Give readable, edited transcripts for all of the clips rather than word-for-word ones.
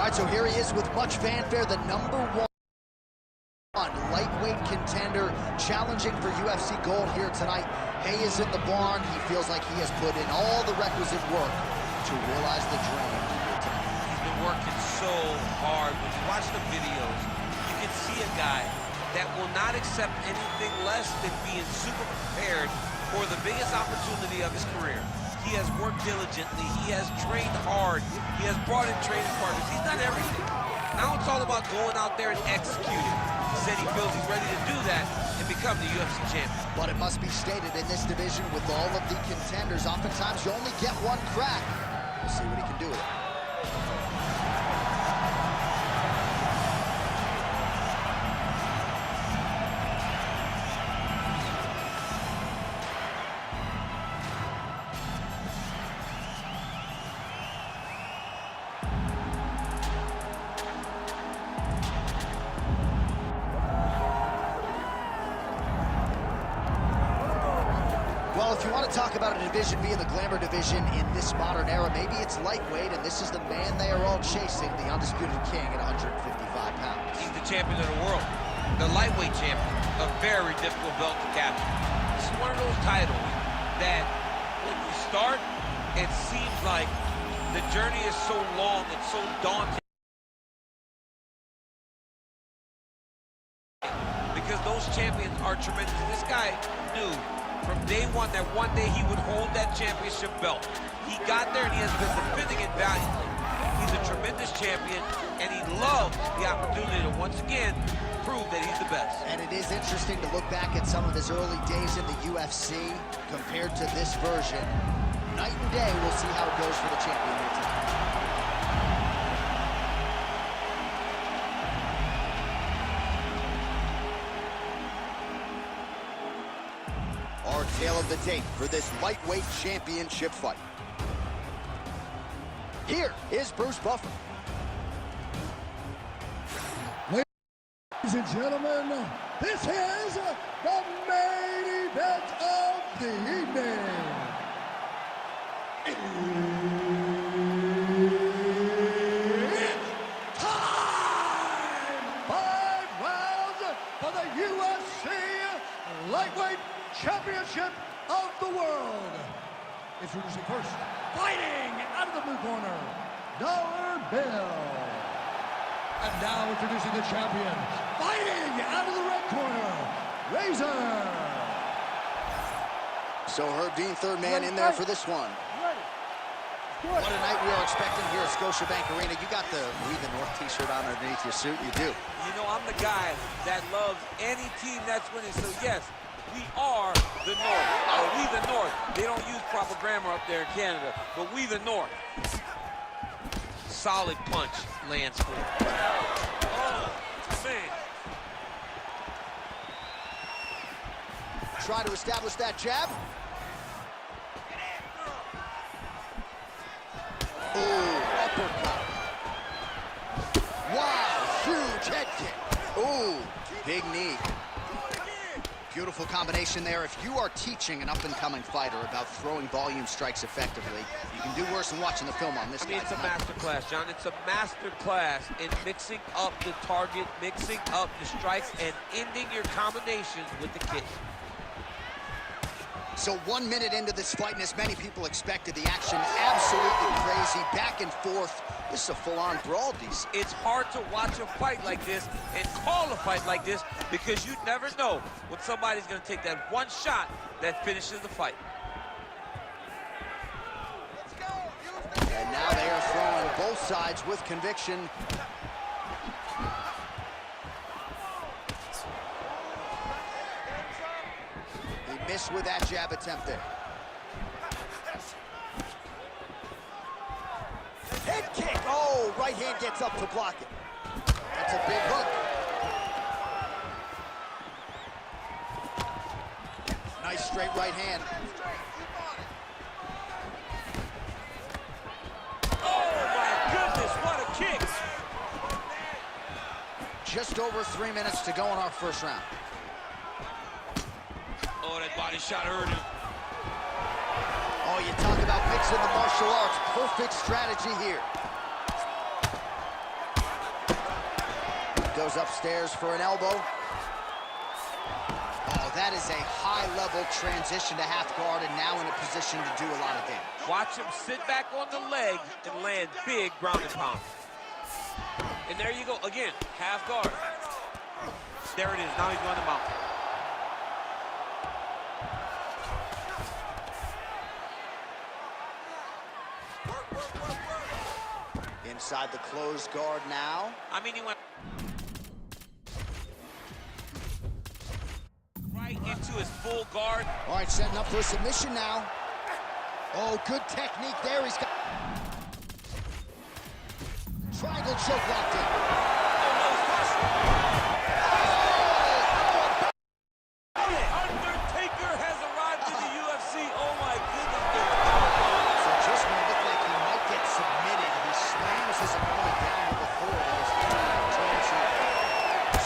All right, so here he is with much fanfare, the #1 lightweight contender, challenging for UFC gold here tonight. Hay is in the barn. He feels like he has put in all the requisite work to realize the dream here tonight. He's been working so hard. When you watch the videos, you can see a guy that will not accept anything less than being super prepared for the biggest opportunity of his career. He has worked diligently. He has trained hard. He has brought in training partners. He's done everything. Now it's all about going out there and executing. He said he feels he's ready to do that and become the UFC champion. But it must be stated, in this division with all of the contenders, oftentimes you only get one crack. We'll see what he can do with it. Well, if you want to talk about a division being the glamour division in this modern era, maybe it's lightweight, and this is the man they are all chasing, the undisputed king at 155 pounds. He's the champion of the world, the lightweight champion, a very difficult belt to capture. This is one of those titles that when you start, it seems like the journey is so long and so daunting. Because those champions are tremendous. This guy knew from day one that one day he would hold that championship belt. He got there and he has been defending it valiantly. He's a tremendous champion and he loves the opportunity to once again prove that he's the best. And it is interesting to look back at some of his early days in the UFC compared to this version. Night and day, we'll see how it goes for the champion here tonight. Our tale of the tape for this lightweight championship fight. Here is Bruce Buffer. Ladies and gentlemen, this is the main event of the evening. It's time! 5 rounds for the UFC Lightweight Championship of the world. Introducing first, fighting out of the blue corner, Dollar Bill. And now introducing the champion, fighting out of the red corner, Razor. So Herb Dean, third man in there for this one. What a night we are expecting here at Scotiabank Arena. You got the We the North t-shirt on underneath your suit. You do. You know, I'm the guy that loves any team that's winning. So yes, we are the North. We the North. They don't use proper grammar up there in Canada, but we the North. Solid punch lands for him. Oh, man. Try to establish that jab. Ooh, uppercut. Wow, huge head kick. Ooh, big knee. Beautiful combination there. If you are teaching an up-and-coming fighter about throwing volume strikes effectively, you can do worse than watching the film on this guy. It's a master class, John. It's a master class in mixing up the target, mixing up the strikes, and ending your combinations with the kick. So 1 minute into this fight, and as many people expected, the action absolutely crazy, back and forth. This is a full-on brawl, DC. It's hard to watch a fight like this and call a fight like this because you never know when somebody's going to take that one shot that finishes the fight. And now they are throwing both sides with conviction. He missed with that jab attempt there. Head kick. Oh, right hand gets up to block it. That's a big hook. Nice straight right hand. Oh, my goodness, what a kick. Just over 3 minutes to go in our first round. Oh, that body shot hurt him. Oh, you talk about mixing the martial arts. Perfect strategy here. goes upstairs for an elbow. Oh, that is a high-level transition to half guard and now in a position to do a lot of damage. Watch him sit back on the leg and land big ground and pound. And there you go, again, half guard. There it is, now he's going to mount. Inside the closed guard now. I mean, he went right into his full guard. All right, setting up for a submission now. Oh, good technique there. He's got triangle choke locked in. Undertaker has arrived in the UFC. Oh my goodness. So just when it looked like he might get submitted, he slams his opponent down with authority as he turns in.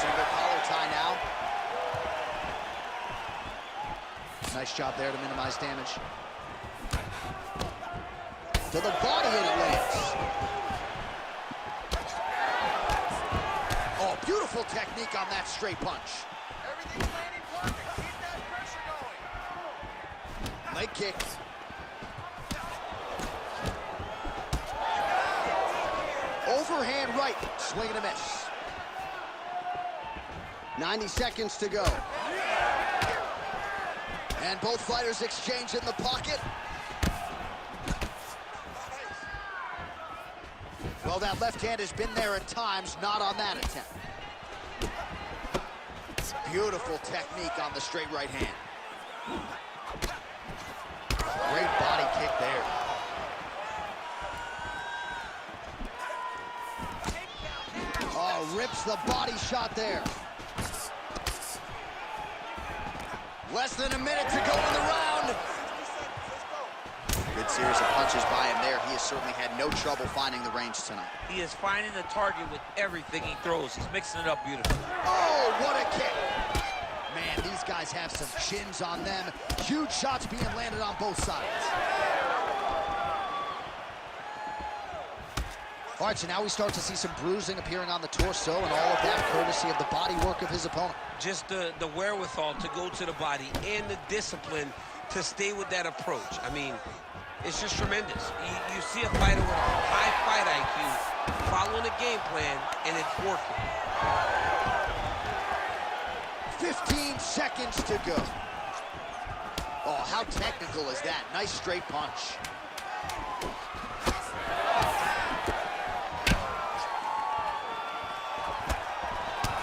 Single collar tie now. Nice job there to minimize damage. To the body and it lands. Oh, beautiful technique on that straight punch. Everything's landing perfect. Keep that pressure going. Leg kick. Overhand right. Swing and a miss. 90 seconds to go. And both fighters exchange in the pocket. Well, that left hand has been there at times, not on that attempt. Beautiful technique on the straight right hand. Great body kick there. Oh, rips the body shot there. Less than a minute to go in the round. Good series of punches by him there. He has certainly had no trouble finding the range tonight. He is finding the target with everything he throws. He's mixing it up beautifully. Oh, what a kick. Man, these guys have some chins on them. Huge shots being landed on both sides. All right, so now we start to see some bruising appearing on the torso, and all of that courtesy of the body work of his opponent. Just the wherewithal to go to the body and the discipline to stay with that approach. I mean, it's just tremendous. You see a fighter with a high fight IQ following a game plan, and it's working. 15 seconds to go. Oh, how technical is that? Nice straight punch.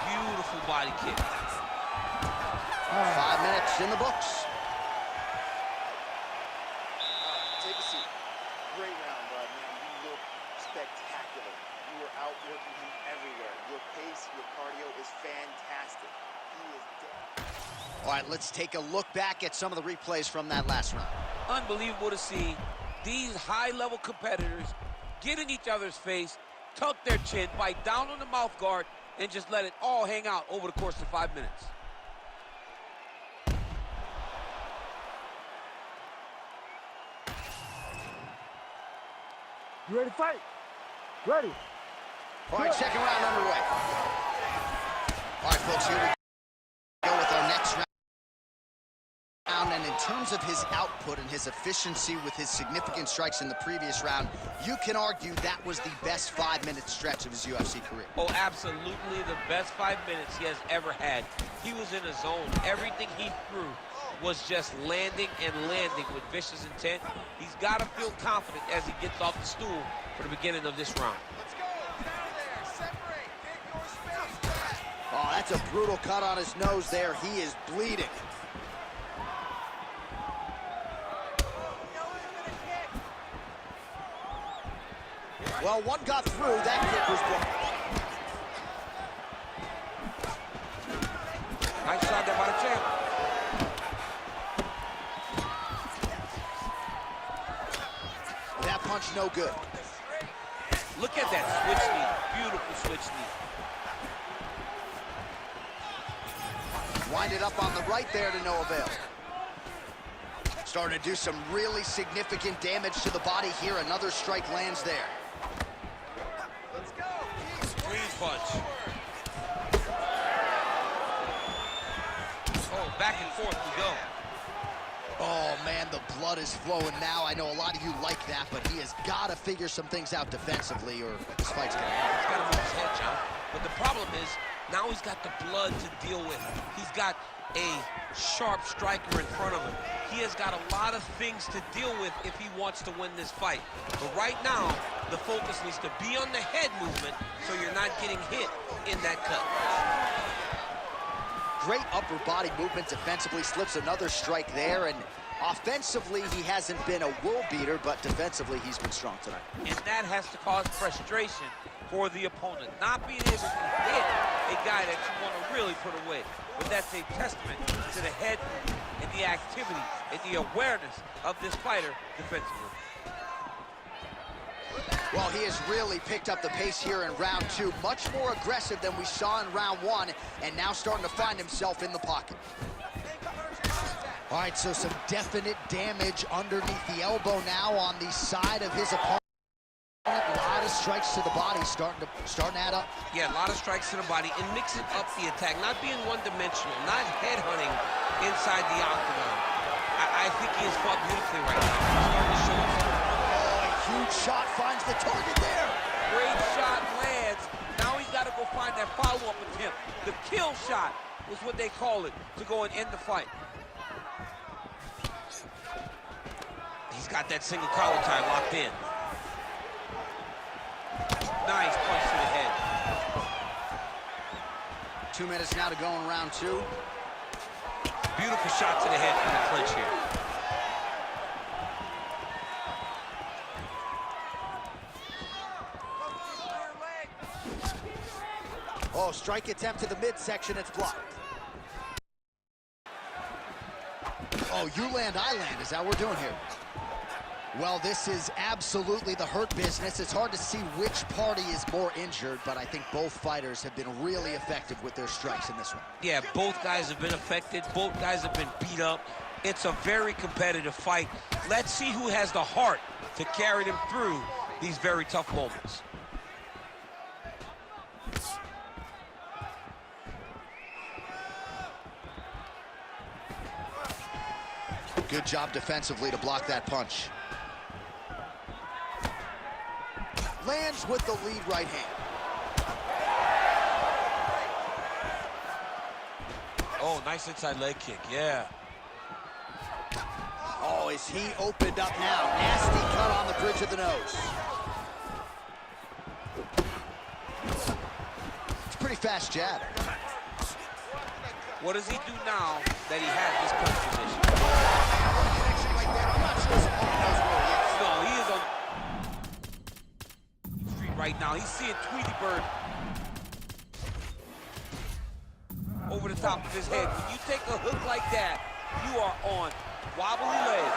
Beautiful body kick. 5 minutes in the books. Take a seat. Great round, bud, man. You look spectacular. You were outworking him everywhere. Your pace, your cardio is fantastic. He is dead. All right, let's take a look back at some of the replays from that last round. Unbelievable to see these high-level competitors get in each other's face, tuck their chin, bite down on the mouth guard, and just let it all hang out over the course of 5 minutes. You ready to fight? Ready. All right, second round underway. All right, folks, here we go with our next round. And in terms of his output and his efficiency with his significant strikes in the previous round, you can argue that was the best 5-minute stretch of his UFC career. Oh, absolutely the best 5 minutes he has ever had. He was in a zone. Everything he threw was just landing and landing with vicious intent. He's got to feel confident as he gets off the stool for the beginning of this round. Let's go. Get out of there. Separate. Take your space. Oh, that's a brutal cut on his nose there. He is bleeding. Well, one got through. That kick was blocked. Nice shot there by the champ. That punch no good. Look at that switch knee. Beautiful switch knee. Winded up on the right there to no avail. Starting to do some really significant damage to the body here. Another strike lands there. Let's go. Squeeze punch. back and forth we go. Oh, man, the blood is flowing now. I know a lot of you like that, but he has got to figure some things out defensively or this fight's going to end. He's got to move his head, John. But the problem is, now he's got the blood to deal with. He's got a sharp striker in front of him. He has got a lot of things to deal with if he wants to win this fight. But right now, the focus needs to be on the head movement so you're not getting hit in that cut. Great upper body movement defensively, slips another strike there, and offensively he hasn't been a world beater, but defensively he's been strong tonight. And that has to cause frustration for the opponent, not being able to hit a guy that you want to really put away. But that's a testament to the head and the activity and the awareness of this fighter defensively. Well, he has really picked up the pace here in round 2, much more aggressive than we saw in round 1, and now starting to find himself in the pocket. All right, so some definite damage underneath the elbow now on the side of his opponent. A lot of strikes to the body starting to add up. Yeah, a lot of strikes to the body and mixing up the attack, not being one-dimensional, not head-hunting inside the octagon. I think he has fought beautifully right now. He's starting to show himself. Huge shot finds the target there. Great shot lands. Now he's got to go find that follow-up attempt. The kill shot was what they call it, to go and end the fight. He's got that single collar tie locked in. Nice punch to the head. 2 minutes now to go in round 2. Beautiful shot to the head from the clinch here. Oh, strike attempt to the midsection, it's blocked. Oh, you land, I land, is that what we're doing here? Well, this is absolutely the hurt business. It's hard to see which party is more injured, but I think both fighters have been really effective with their strikes in this one. Yeah, both guys have been affected. Both guys have been beat up. It's a very competitive fight. Let's see who has the heart to carry them through these very tough moments. Good job defensively to block that punch. Lands with the lead right hand. Oh, nice inside leg kick, yeah. Oh, is he opened up now? Nasty cut on the bridge of the nose. It's a pretty fast jab. What does he do now that he has this punch position? I'm not sure his opponent knows where he is. No, he is on the street right now. He's seeing Tweety Bird over the top of his head. When you take a hook like that, you are on wobbly legs.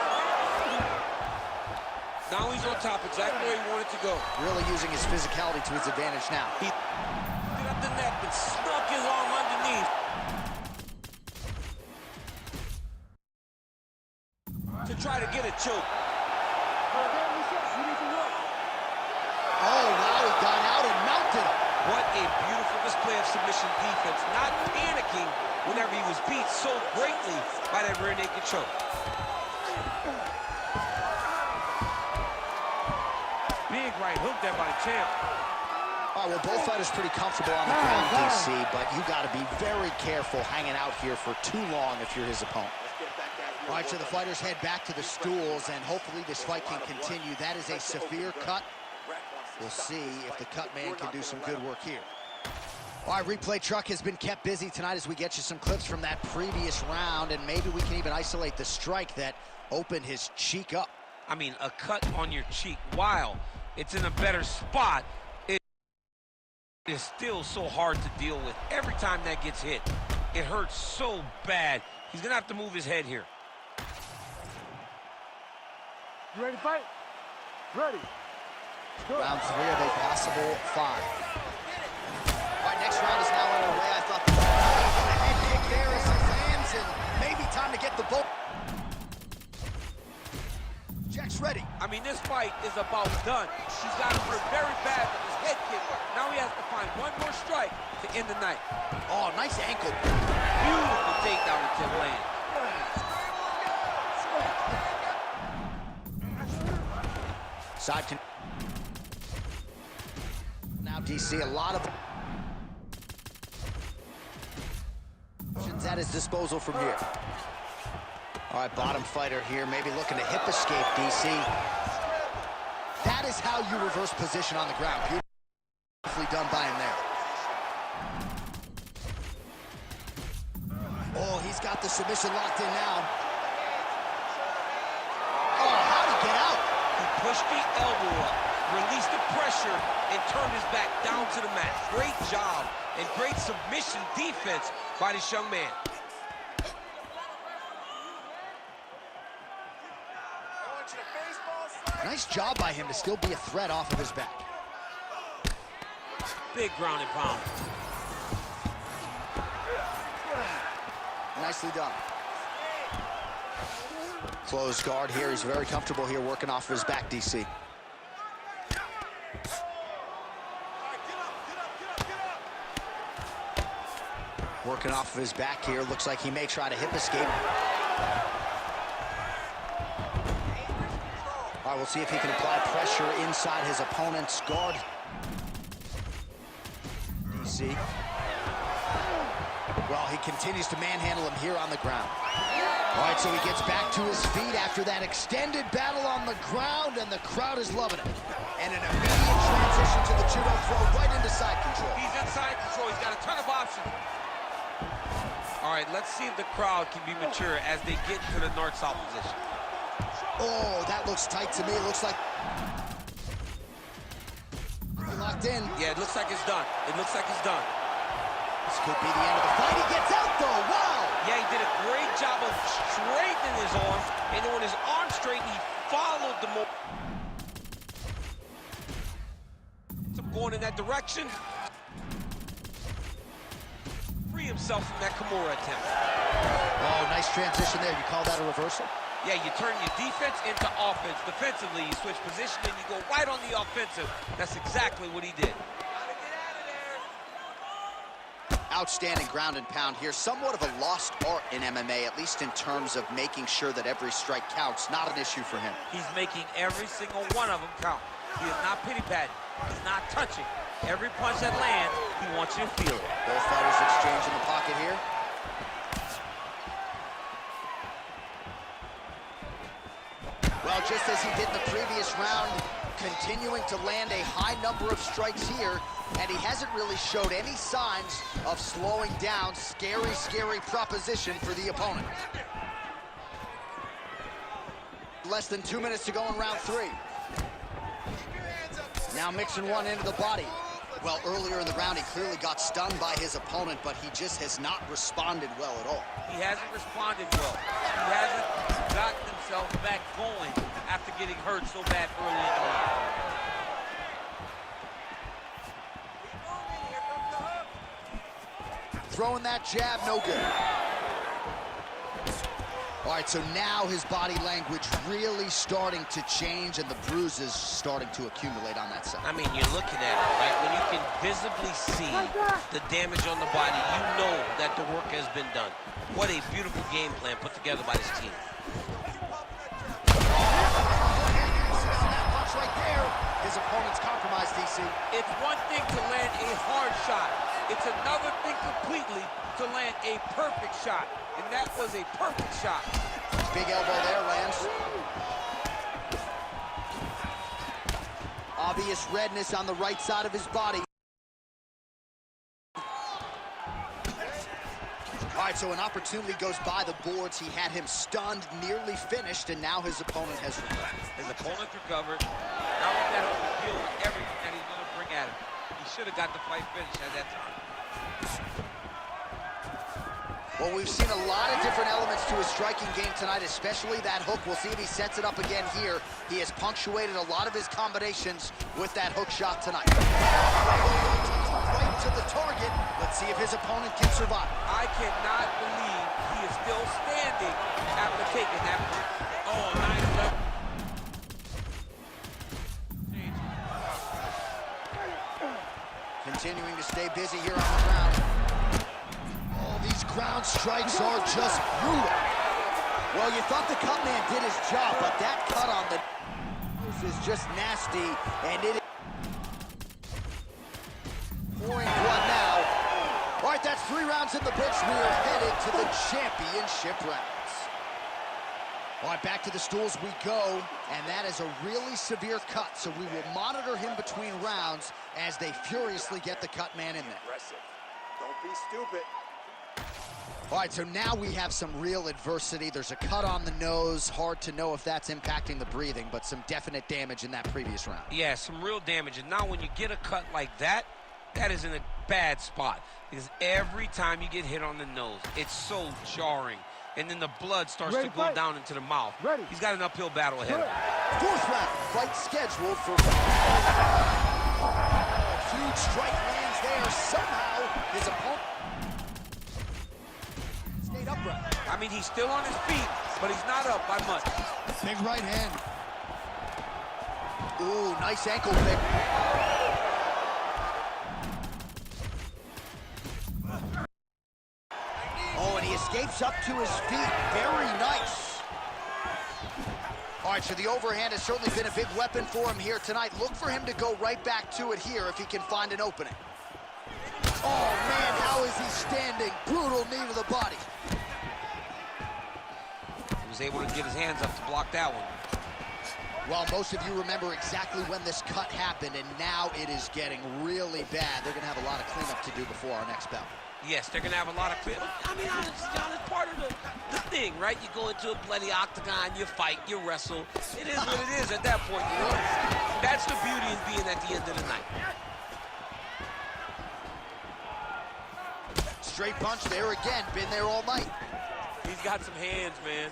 Now he's on top, exactly where he wanted to go. Really using his physicality to his advantage now. He did up the neck and snuck his arm underneath to try to get a choke. Oh, wow, he got out and mounted him. What a beautiful display of submission defense, not panicking whenever he was beat so greatly by that rear naked choke. Big right hook there by the champ. All right, well, both fighters pretty comfortable on the ground, DC, but you got to be very careful hanging out here for too long if you're his opponent. All right, so the fighters head back to the stools, and hopefully this fight can continue. That is a severe cut. We'll see if the cut man can do some good work here. All right, replay truck has been kept busy tonight as we get you some clips from that previous round, and maybe we can even isolate the strike that opened his cheek up. I mean, a cut on your cheek, while it's in a better spot, it is still so hard to deal with. Every time that gets hit, it hurts so bad. He's gonna have to move his head here. You ready to fight? Ready. Round 3 of a possible 5. All right, next round is now underway. I thought the head kick there as he lands, and maybe time to get the ball. Jack's ready. I mean, this fight is about done. He's got him hurt very bad with his head kick. Now he has to find one more strike to end the night. Oh, nice ankle. Beautiful takedown attempt land. Side can... Now DC, a lot of options at his disposal from here. All right, bottom fighter here, maybe looking to hip escape, DC. That is how you reverse position on the ground. Beautifully done by him there. Oh, he's got the submission locked in now. Oh, how'd he get out? He pushed the elbow up, released the pressure, and turned his back down to the mat. Great job and great submission defense by this young man. Nice job by him to still be a threat off of his back. Big ground and pound. Nicely done. Closed guard here. He's very comfortable here working off of his back, DC. Working off of his back here. Looks like he may try to hip escape. All right, we'll see if he can apply pressure inside his opponent's guard. DC. Well, he continues to manhandle him here on the ground. All right, so he gets back to his feet after that extended battle on the ground, and the crowd is loving it. And an immediate transition to the judo throw right into side control. He's in side control. He's got a ton of options. All right, let's see if the crowd can be mature as they get to the north-south position. Oh, that looks tight to me. It looks like locked in. Yeah, it looks like it's done. It looks like it's done. This could be the end of the fight. He gets out, though. Wow! Yeah, he did a great job of straightening his arm, and then when his arm straightened, he followed the move. Going in that direction. Free himself from that Kimura attempt. Oh, nice transition there. You call that a reversal? Yeah, you turn your defense into offense. Defensively, you switch position, and you go right on the offensive. That's exactly what he did. Outstanding ground and pound here. Somewhat of a lost art in MMA, at least in terms of making sure that every strike counts. Not an issue for him. He's making every single one of them count. He is not pity-patting. He's not touching. Every punch that lands, he wants you to feel it. Both fighters exchange in the pocket here. Well, just as he did in the previous round, continuing to land a high number of strikes here, and he hasn't really showed any signs of slowing down. Scary, scary proposition for the opponent. Less than 2 minutes to go in round 3. Now mixing one into the body. Well, earlier in the round, he clearly got stunned by his opponent, but he just has not responded well at all. He hasn't responded well. He hasn't gotten himself back going after getting hurt so bad early in the round. Throwing that jab, no good. All right, so now his body language really starting to change, and the bruises starting to accumulate on that side. I mean, you're looking at it, right? When you can visibly see the damage on the body, you know that the work has been done. What a beautiful game plan put together by this team. That punch right there, his opponent's compromised, DC. It's one thing to land a hard shot. It's another thing completely to land a perfect shot. And that was a perfect shot. Big elbow there, lands. Obvious redness on the right side of his body. All right, so an opportunity goes by the boards. He had him stunned, nearly finished, and now his opponent has recovered. His opponent recovered. Now he's got to deal with everything that he's going to bring at him. He should have got the fight finished at that time. Well, we've seen a lot of different elements to his striking game tonight, especially that hook. We'll see if he sets it up again here. He has punctuated a lot of his combinations with that hook shot tonight. Right to the target. Let's see if his opponent can survive. I cannot believe he is still standing after taking that punch. Oh, nice left. Continuing to stay busy here on the ground. Oh, these ground strikes are just brutal. Well, you thought the cut man did his job, but that cut on the nose is just nasty, and it is pouring blood now. All right, that's 3 rounds in the books. We are headed to the championship rounds. All right, back to the stools we go, and that is a really severe cut, so we will monitor him between rounds as they furiously get the cut man in there. Aggressive. Don't be stupid. All right, so now we have some real adversity. There's a cut on the nose. Hard to know if that's impacting the breathing, but some definite damage in that previous round. Yeah, some real damage. And now when you get a cut like that, that is in a bad spot. Because every time you get hit on the nose, it's so jarring. And then the blood starts to go down into the mouth. He's got an uphill battle ahead of him. 4th round, fight scheduled for... Huge strike lands there. Somehow, his opponent... stayed upright. I mean, he's still on his feet, but he's not up by much. Big right hand. Ooh, nice ankle pick. Oh, and he escapes up to his feet. Very nice. All right, so the overhand has certainly been a big weapon for him here tonight. Look for him to go right back to it here if he can find an opening. Oh, man, how is he standing? Brutal knee to the body. He was able to get his hands up to block that one. Well, most of you remember exactly when this cut happened, and now it is getting really bad. They're going to have a lot of cleanup to do before our next bout. Yes, they're going to have a lot of cleanup. I mean, it's part of the thing, right? You go into a bloody octagon, you fight, you wrestle. It is what it is at that point, you know? That's the beauty of being at the end of the night. Straight punch there again. Been there all night. He's got some hands, man.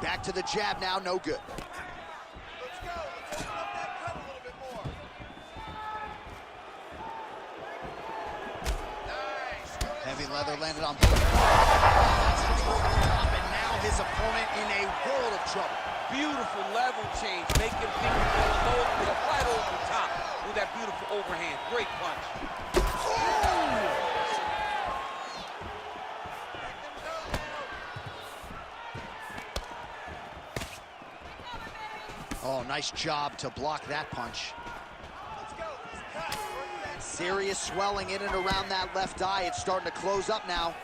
Back to the jab now, no good. Let's go. Let's open up that cut a little bit more. Nice. Heavy leather landed on both. And now his opponent in a world of trouble. Beautiful level change, making people go low with a right over the top with that beautiful overhand. Great punch. Oh, nice job to block that punch. Let's go. Let's cut. Serious swelling in and around that left eye. It's starting to close up now.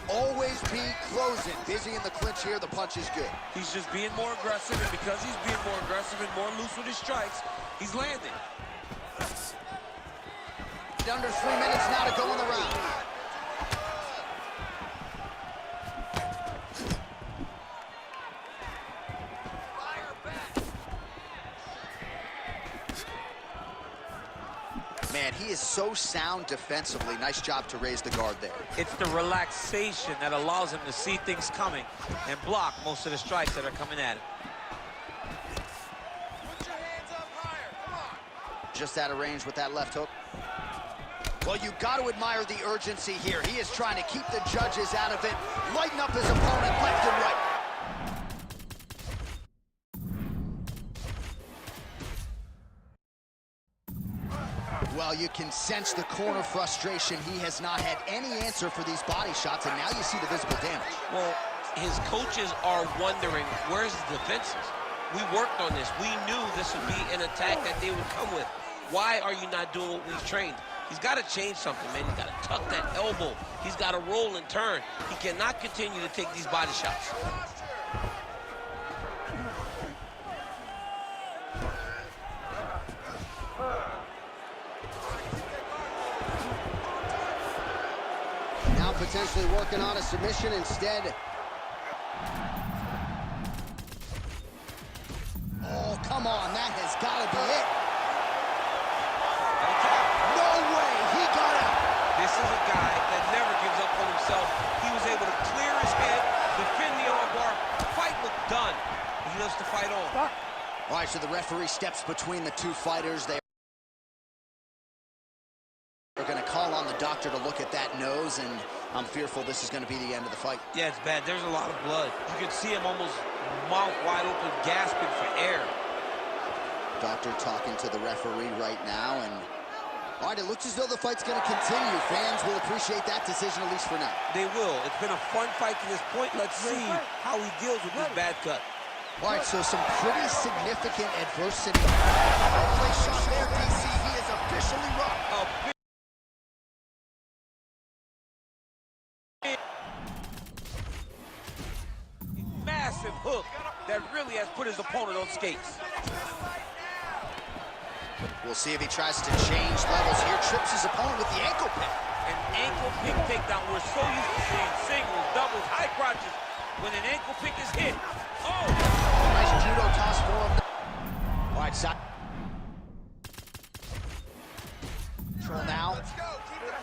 Always be closing. Busy in the clinch here. The punch is good. He's just being more aggressive, and because he's being more aggressive and more loose with his strikes, he's landing. Under 3 minutes now to go in the round. Man, he is so sound defensively. Nice job to raise the guard there. It's the relaxation that allows him to see things coming and block most of the strikes that are coming at him. Put your hands up higher. Come on. Just out of range with that left hook. Well, you got to admire the urgency here. He is trying to keep the judges out of it, lighten up his opponent left and right. Well, you can sense the corner frustration. He has not had any answer for these body shots, and now you see the visible damage. Well, his coaches are wondering, where's the defenses? We worked on this. We knew this would be an attack that they would come with. Why are you not doing what we've trained? He's got to change something, man. He's got to tuck that elbow. He's got to roll and turn. He cannot continue to take these body shots. Now potentially working on a submission instead. Oh, come on. That has got to be it. No way. He got out. This is a guy that never gives up on himself. He was able to clear his head, defend the armbar. Fight was done. He loves to fight on. All right, so the referee steps between the two fighters. They are going to call on the doctor to look at that nose, and I'm fearful this is going to be the end of the fight. Yeah, it's bad. There's a lot of blood. You can see him almost mouth wide open, gasping for air. Doctor talking to the referee right now, and All right, it looks as though the fight's going to continue. Fans will appreciate that decision, at least for now. They will. It's been a fun fight to this point. Let's see how he deals with this bad cut. All right, so some pretty significant adversity. Well-placed shot there, DC. He is officially rocked. A big massive hook that really has put his opponent on skates. We'll see if he tries to change levels here. Trips his opponent with the ankle pick. An ankle pick takedown. We're so used to seeing singles, doubles, high crotches. When an ankle pick is hit. Oh! Nice judo toss for him. All right, side. Control now.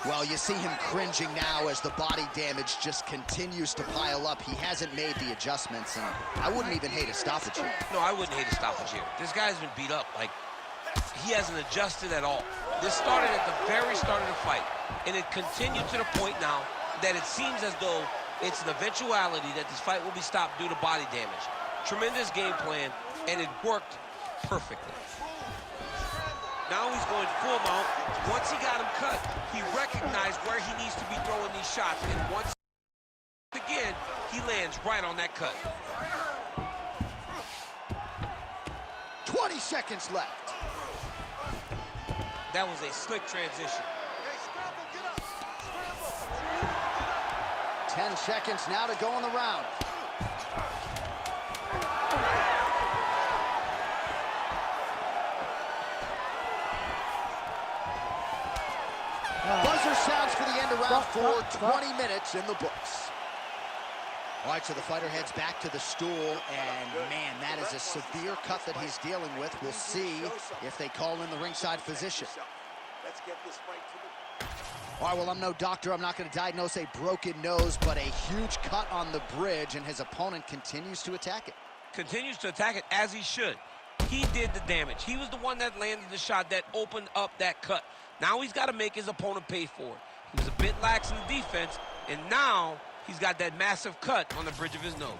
Well, you see him cringing now as the body damage just continues to pile up. He hasn't made the adjustments, and I wouldn't even hate a stoppage here. No, I wouldn't hate a stoppage here. This guy's been beat up. Like, he hasn't adjusted at all. This started at the very start of the fight, and it continued to the point now that it seems as though it's an eventuality that this fight will be stopped due to body damage. Tremendous game plan, and it worked perfectly. Now he's going full mount. Once he got him cut, he recognized where he needs to be throwing these shots, and once again, he lands right on that cut. 20 seconds left. That was a slick transition. 10 seconds now to go in the round. Buzzer sounds for the end of round 4, 20 minutes in the books. All right, so the fighter heads back to the stool, and man, that is a severe cut that he's dealing with. We'll see if they call in the ringside physician. Let's get this fight to the... All right, well, I'm no doctor. I'm not going to diagnose a broken nose, but a huge cut on the bridge, and his opponent continues to attack it. Continues to attack it as he should. He did the damage. He was the one that landed the shot that opened up that cut. Now he's got to make his opponent pay for it. He was a bit lax in the defense, and now he's got that massive cut on the bridge of his nose.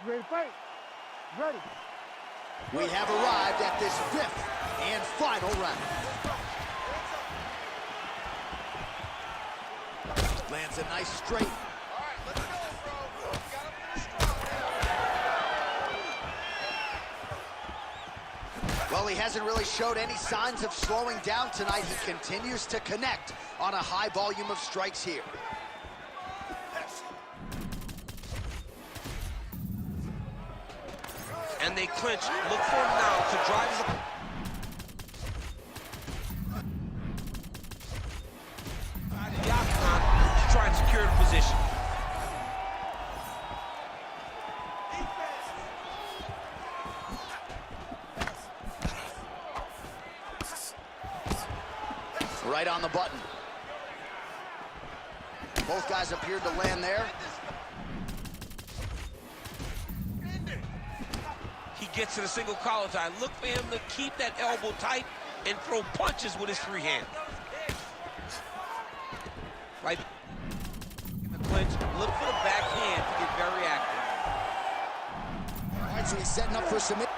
You ready to fight? Ready. We have arrived at this 5th and final round. Lands a nice straight. All right, let's go, bro. You got him in the strong. Well, he hasn't really showed any signs of slowing down tonight. He continues to connect on a high volume of strikes here. And they clinch. Look for him now to drive his... The octagon to try and secure the position. Right on the button. Both guys appeared to land there. He gets to the single collar tie. Look for him to keep that elbow tight and throw punches with his free hand. Right in the clinch. Look for the backhand to get very active. All right, so he's setting up for submission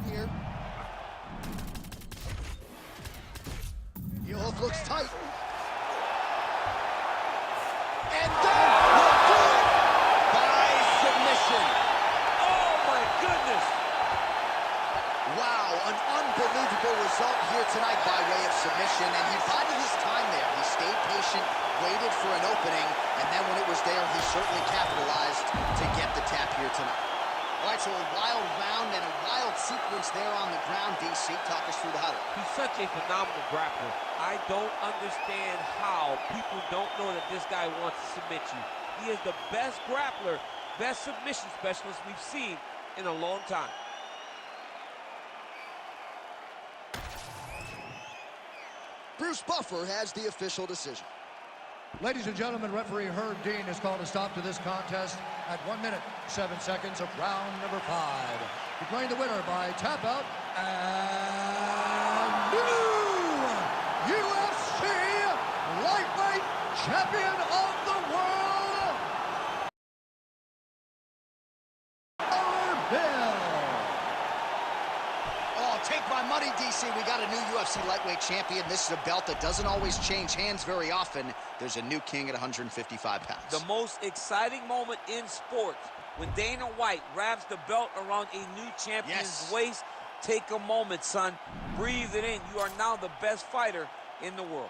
here. Heel hook looks tight. And then we'll do it by submission. Oh my goodness! Wow, an unbelievable result here tonight by way of submission, and he bided his time there. He stayed patient, waited for an opening, and then when it was there, he certainly capitalized to get the tap here tonight. All right, so a wild round and a wild sequence there on the ground. DC, talk us through the highlight. He's such a phenomenal grappler. I don't understand how people don't know that this guy wants to submit you. He is the best grappler, best submission specialist we've seen in a long time. Bruce Buffer has the official decision. Ladies and gentlemen, referee Herb Dean has called a stop to this contest at 1 minute, 7 seconds of round number 5. Declaring the winner by tap out and new UFC lightweight champion of the world, Bill. Oh, Take my money, DC. We got a new UFC lightweight champion. This is a belt that doesn't always change hands very often. There's a new king at 155 pounds. The most exciting moment in sports, when Dana White wraps the belt around a new champion's waist. Take a moment, son. Breathe it in. You are now the best fighter in the world.